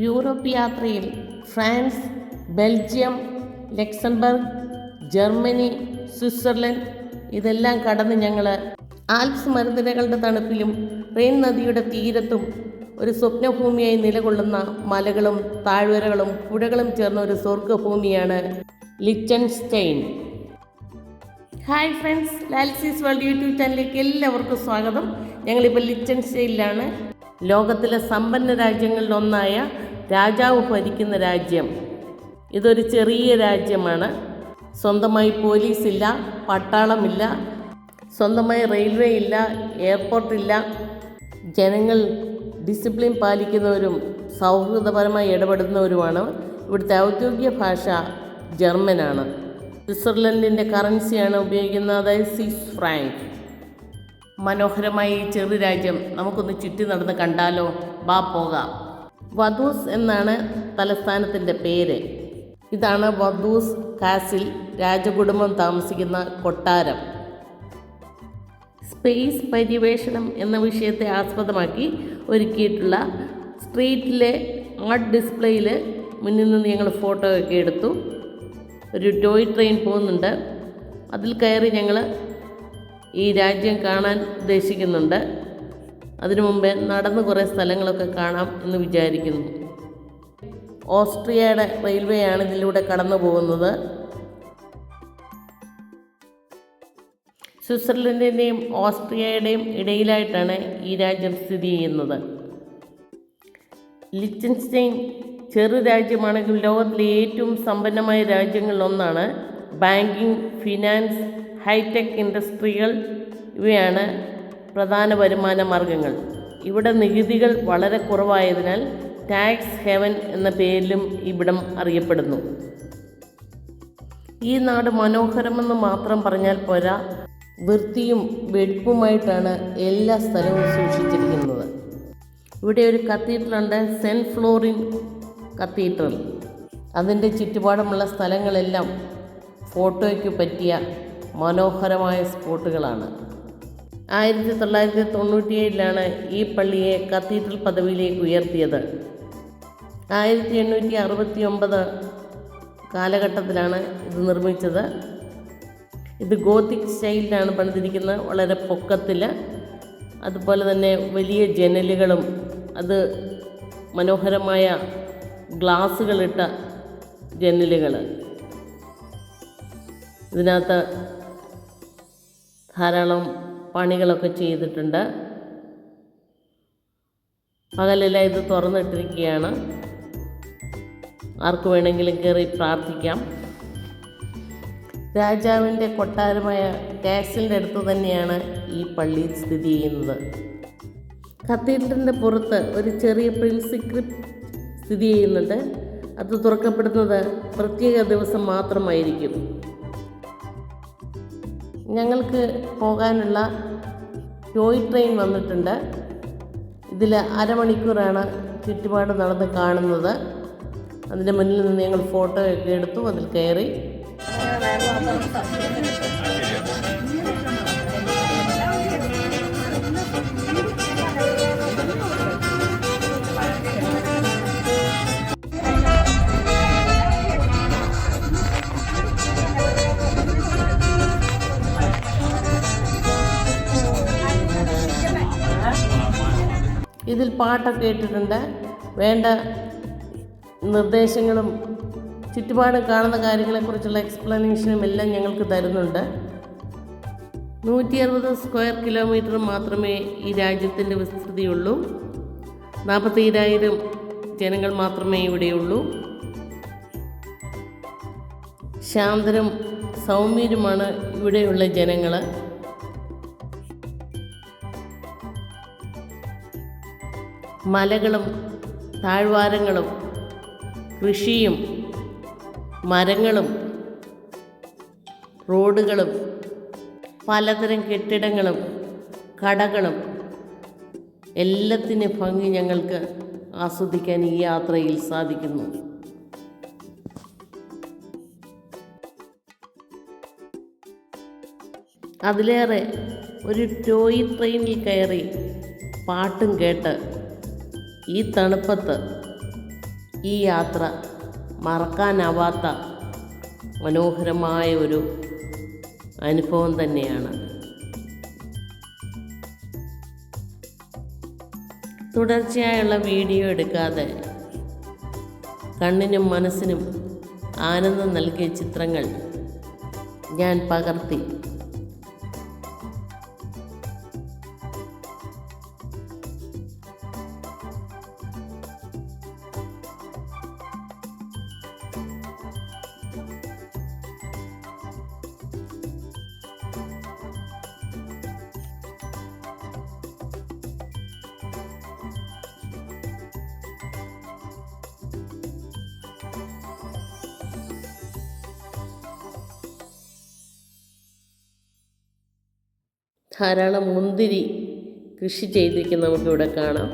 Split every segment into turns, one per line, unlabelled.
Europe യാത്രയിൽ France, Belgium, Luxembourg, Germany, Switzerland ഇതെല്ലാം കടന്ന് ഞങ്ങൾ ആൽപ്സ് മരുനിരകളുടെ തണുപ്പിലും റെയിൻ നദിയുടെ തീരത്തും ഒരു സ്വപ്നഭൂമിയായി നിലകൊള്ളുന്ന മലകളും താഴ്വരകളും പുഴകളും ചേർന്ന ഒരു സ്വർഗ്ഗഭൂമിയാണ് ലിച്ചൻസ്റ്റൈൻ. ഹായ് ഫ്രണ്ട്സ്, ലാൽസീസ് വേൾഡ് യൂട്യൂബ് ചാനലിലേക്ക് എല്ലാവർക്കും സ്വാഗതം. ഞങ്ങളിപ്പോൾ ലിച്ചൻസ്റ്റൈനിലാണ്. ലോകത്തിലെ സമ്പന്ന രാജ്യങ്ങളിലൊന്നായ രാജാവ് ഭരിക്കുന്ന രാജ്യം. ഇതൊരു ചെറിയ രാജ്യമാണ്. സ്വന്തമായി പോലീസില്ല, പട്ടാളമില്ല, സ്വന്തമായി റെയിൽവേ ഇല്ല, എയർപോർട്ടില്ല. ജനങ്ങൾ ഡിസിപ്ലിൻ പാലിക്കുന്നവരും സൗഹൃദപരമായി ഇടപെടുന്നവരുമാണ്. ഇവിടുത്തെ ഔദ്യോഗിക ഭാഷ ജർമ്മനാണ്. സ്വിറ്റ്സർലൻഡിൻ്റെ കറൻസിയാണ് ഉപയോഗിക്കുന്നത്, അതായത് സ്വിസ് ഫ്രാങ്ക്. മനോഹരമായ ഈ ചെറു രാജ്യം നമുക്കൊന്ന് ചുറ്റി നടന്ന് കണ്ടാലോ? ബാ പോകാം. വധൂസ് എന്നാണ് തലസ്ഥാനത്തിൻ്റെ പേര്. ഇതാണ് വധൂസ് കാസിൽ, രാജകുടുംബം താമസിക്കുന്ന കൊട്ടാരം. സ്പേസ് പര്യവേഷണം എന്ന വിഷയത്തെ ആസ്പദമാക്കി ഒരുക്കിയിട്ടുള്ള സ്ട്രീറ്റിലെ ആർട്ട് ഡിസ്പ്ലേയിൽ മുന്നിൽ നിന്ന് ഞങ്ങൾ ഫോട്ടോ ഒക്കെ എടുത്തു. ഒരു ടോയ് ട്രെയിൻ പോകുന്നുണ്ട്. അതിൽ കയറി ഞങ്ങൾ ഈ രാജ്യം കാണാൻ ഉദ്ദേശിക്കുന്നുണ്ട്. അതിനു മുമ്പേ നടന്ന് കുറേ സ്ഥലങ്ങളൊക്കെ കാണാം എന്ന് വിചാരിക്കുന്നു. ഓസ്ട്രിയയുടെ റെയിൽവേ ആണ് ഇതിലൂടെ കടന്നു പോകുന്നത്. സ്വിറ്റ്സർലൻഡിൻ്റെയും ഓസ്ട്രിയയുടെയും ഇടയിലായിട്ടാണ് ഈ രാജ്യം സ്ഥിതി ചെയ്യുന്നത്. ലിച്ചൻസ്റ്റൈൻ ചെറു രാജ്യമാണെങ്കിലും ലോകത്തിലെ ഏറ്റവും സമ്പന്നമായ രാജ്യങ്ങളിലൊന്നാണ്. ബാങ്കിങ്, ഫിനാൻസ്, ഹൈടെക് ഇൻഡസ്ട്രികൾ ഇവയാണ് പ്രധാന വരുമാന മാർഗങ്ങൾ. ഇവിടെ നികുതികൾ വളരെ കുറവായതിനാൽ ടാക്സ് ഹെവൻ എന്ന പേരിലും ഇവിടം അറിയപ്പെടുന്നു. ഈ നാട് മനോഹരമെന്ന് മാത്രം പറഞ്ഞാൽ പോരാ, വൃത്തിയും വെടിപ്പുമായിട്ടാണ് എല്ലാ സ്ഥലവും സൂക്ഷിച്ചിരിക്കുന്നത്. ഇവിടെ ഒരു കത്തീഡ്രലുണ്ട്, സെൻറ്റ് ഫ്ലോറിൻ കത്തീഡ്രൽ. അതിൻ്റെ ചുറ്റുപാടുമുള്ള സ്ഥലങ്ങളെല്ലാം ഫോട്ടോയ്ക്ക് പറ്റിയ മനോഹരമായ സ്പോട്ടുകളാണ്. 1997 ഈ പള്ളിയെ കത്തീഡ്രൽ പദവിയിലേക്ക് ഉയർത്തിയത്. 1869 കാലഘട്ടത്തിലാണ് ഇത് നിർമ്മിച്ചത്. ഇത് ഗോത്തിക് സ്റ്റൈലിലാണ് പണിതിരിക്കുന്നത്, വളരെ പൊക്കത്തിൽ. അതുപോലെ തന്നെ വലിയ ജനലുകളും അത് മനോഹരമായ ഗ്ലാസുകളിട്ട ജനലുകൾ. ഇതിനകത്ത് ധാരാളം പണികളൊക്കെ ചെയ്തിട്ടുണ്ട്. പകലെല്ലാം ഇത് തുറന്നിട്ടിരിക്കുകയാണ്. ആർക്ക് വേണമെങ്കിലും കയറി പ്രാർത്ഥിക്കാം. രാജാവിൻ്റെ കൊട്ടാരമായ കാസിലിൻ്റെ അടുത്ത് തന്നെയാണ് ഈ പള്ളി സ്ഥിതി ചെയ്യുന്നത്. കത്തീഡ്രലിൻ്റെ പുറത്ത് ഒരു ചെറിയ പ്രിൻസി ക്രിപ്റ്റ് സ്ഥിതി ചെയ്യുന്നുണ്ട്. അത് തുറക്കപ്പെടുന്നത് പ്രത്യേക ദിവസം മാത്രമായിരിക്കും. ഞങ്ങൾക്ക് പോകാനുള്ള ടോയ് ട്രെയിൻ വന്നിട്ടുണ്ട്. ഇതിൽ അരമണിക്കൂറാണ് ചുറ്റുപാട് നടന്ന് കാണുന്നത്. അതിൻ്റെ മുന്നിൽ നിന്ന് ഞങ്ങൾ ഫോട്ടോ ഒക്കെ എടുത്തു, അതിൽ കയറി. ഇതിൽ പാട്ടൊക്കെ ഇട്ടിട്ടുണ്ട്. വേണ്ട നിർദ്ദേശങ്ങളും ചുറ്റുപാടും കാണുന്ന കാര്യങ്ങളെക്കുറിച്ചുള്ള എക്സ്പ്ലനേഷനും എല്ലാം ഞങ്ങൾക്ക് തരുന്നുണ്ട്. 160 സ്ക്വയർ കിലോമീറ്റർ മാത്രമേ ഈ രാജ്യത്തിൻ്റെ വിസ്തൃതിയുള്ളൂ. 47,000 ജനങ്ങൾ മാത്രമേ ഇവിടെയുള്ളൂ. ശാന്തരും സൗമ്യരുമാണ് ഇവിടെയുള്ള ജനങ്ങൾ. മലകളും താഴ്വാരങ്ങളും കൃഷിയും മരങ്ങളും റോഡുകളും പലതരം കെട്ടിടങ്ങളും കടകളും എല്ലാത്തിൻ്റെ ഭംഗി ഞങ്ങൾക്ക് ആസ്വദിക്കാൻ ഈ യാത്രയിൽ സാധിക്കുന്നു. അതിലേറെ ഒരു ടോയ് ട്രെയിനിൽ കയറി പാട്ടും കേട്ട് ഈ തണുപ്പത്ത് ഈ യാത്ര മറക്കാനാവാത്ത മനോഹരമായ ഒരു അനുഭവം തന്നെയാണ്. തുടർച്ചയായുള്ള വീഡിയോ എടുക്കാതെ കണ്ണിനും മനസ്സിനും ആനന്ദം നൽകിയ ചിത്രങ്ങൾ ഞാൻ പകർത്തി. ധാരാളം മുന്തിരി കൃഷി ചെയ്തിരിക്കുന്ന നമുക്കിവിടെ കാണാം.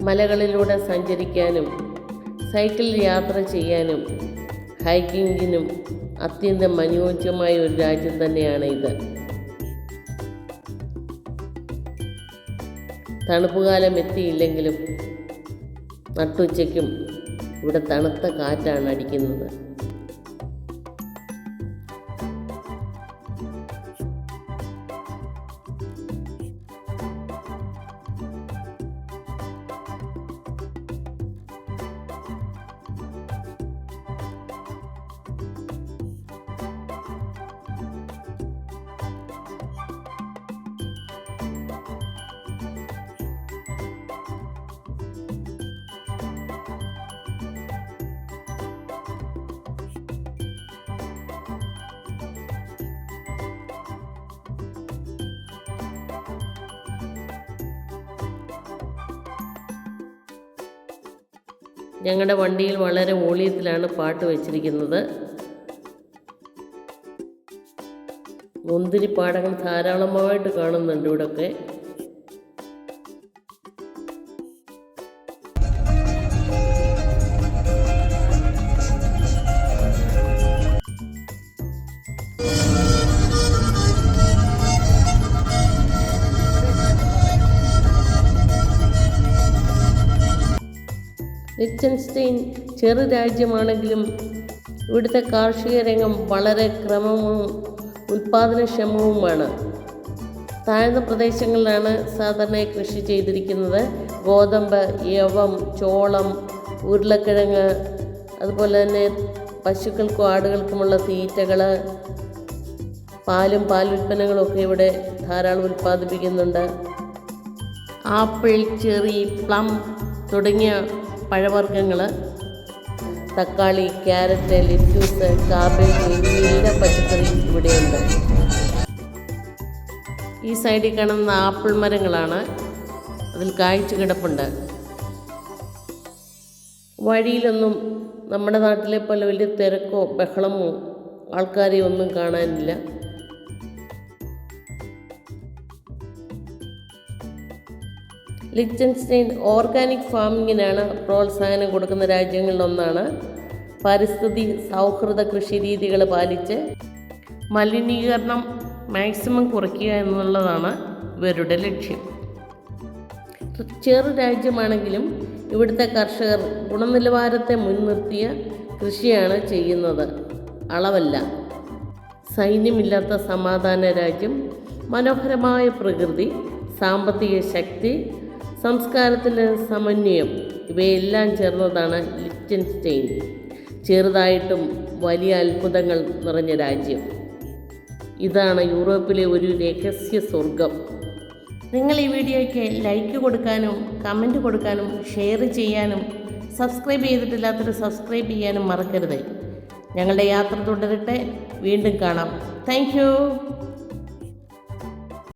മലകളിലൂടെ സഞ്ചരിക്കാനും സൈക്കിളിൽ യാത്ര ചെയ്യാനും ഹൈക്കിങ്ങിനും അത്യന്തം അനുയോജ്യമായ ഒരു രാജ്യം തന്നെയാണ് ഇത്. തണുപ്പുകാലം എത്തിയില്ലെങ്കിലും നട്ടുച്ചയ്ക്കും ഇവിടെ തണുത്ത കാറ്റാണ് അടിക്കുന്നത്. ഞങ്ങളുടെ വണ്ടിയിൽ വളരെ വോളിയത്തിലാണ് പാട്ട് വെച്ചിരിക്കുന്നത്. മുന്തിരിപ്പാടങ്ങൾ ധാരാളമായിട്ട് കാണുന്നുണ്ട് ഇവിടെയൊക്കെ. ലിച്ചൻസ്റ്റൈൻ ചെറു രാജ്യമാണെങ്കിലും ഇവിടുത്തെ കാർഷിക രംഗം വളരെ ക്രമവും ഉൽപാദനക്ഷമവുമാണ്. താഴ്ന്ന പ്രദേശങ്ങളിലാണ് സാധാരണയായി കൃഷി ചെയ്തിരിക്കുന്നത്. ഗോതമ്പ്, യവം, ചോളം, ഉരുളക്കിഴങ്ങ്, അതുപോലെ തന്നെ പശുക്കൾക്കും ആടുകൾക്കുമുള്ള തീറ്റകൾ, പാലും പാലുൽപ്പന്നങ്ങളും ഒക്കെ ഇവിടെ ധാരാളം ഉൽപ്പാദിപ്പിക്കുന്നുണ്ട്. ആപ്പിൾ, ചെറി, പ്ലം തുടങ്ങിയ പഴവർഗ്ഗങ്ങൾ, തക്കാളി, ക്യാരറ്റ്, ലെറ്റ്യൂസ്, കാബേജ് എന്നീ എല്ലാ പച്ചക്കറിയും ഇവിടെയുണ്ട്. ഈ സൈഡിൽ കാണുന്ന ആപ്പിൾ മരങ്ങളാണ്, അതിൽ കായ്ച്ചു കിടപ്പുണ്ട്. വഴിയിലൊന്നും നമ്മുടെ നാട്ടിലെ പോലെ വലിയ തിരക്കോ ബഹളമോ ആൾക്കാരെയോ ഒന്നും കാണാനില്ല. ലിച്ചൻസ്റ്റൈൻ ഓർഗാനിക് ഫാമിങ്ങിനാണ് പ്രോത്സാഹനം കൊടുക്കുന്ന രാജ്യങ്ങളിലൊന്നാണ്. പരിസ്ഥിതി സൗഹൃദ കൃഷി രീതികൾ പാലിച്ച് മലിനീകരണം മാക്സിമം കുറയ്ക്കുക എന്നുള്ളതാണ് ഇവരുടെ ലക്ഷ്യം. ചെറു രാജ്യമാണെങ്കിലും ഇവിടുത്തെ കർഷകർ ഗുണനിലവാരത്തെ മുൻനിർത്തിയ കൃഷിയാണ് ചെയ്യുന്നത്, അളവല്ല. സൈന്യമില്ലാത്ത സമാധാന രാജ്യം, മനോഹരമായ പ്രകൃതി, സാമ്പത്തിക ശക്തി, സംസ്കാരത്തിൻ്റെ സമന്വയം ഇവയെല്ലാം ചേർന്നതാണ് ലിച്ചൻസ്റ്റൈൻ. ചെറുതായിട്ടും വലിയ അത്ഭുതങ്ങൾ നിറഞ്ഞ രാജ്യം. ഇതാണ് യൂറോപ്പിലെ ഒരു രഹസ്യ സ്വർഗം. നിങ്ങൾ ഈ വീഡിയോയ്ക്ക് ലൈക്ക് കൊടുക്കാനും കമൻറ്റ് കൊടുക്കാനും ഷെയർ ചെയ്യാനും സബ്സ്ക്രൈബ് ചെയ്തിട്ടില്ലാത്തവർ സബ്സ്ക്രൈബ് ചെയ്യാനും മറക്കരുത്. ഞങ്ങളുടെ യാത്ര തുടരട്ടെ. വീണ്ടും കാണാം. Thank you.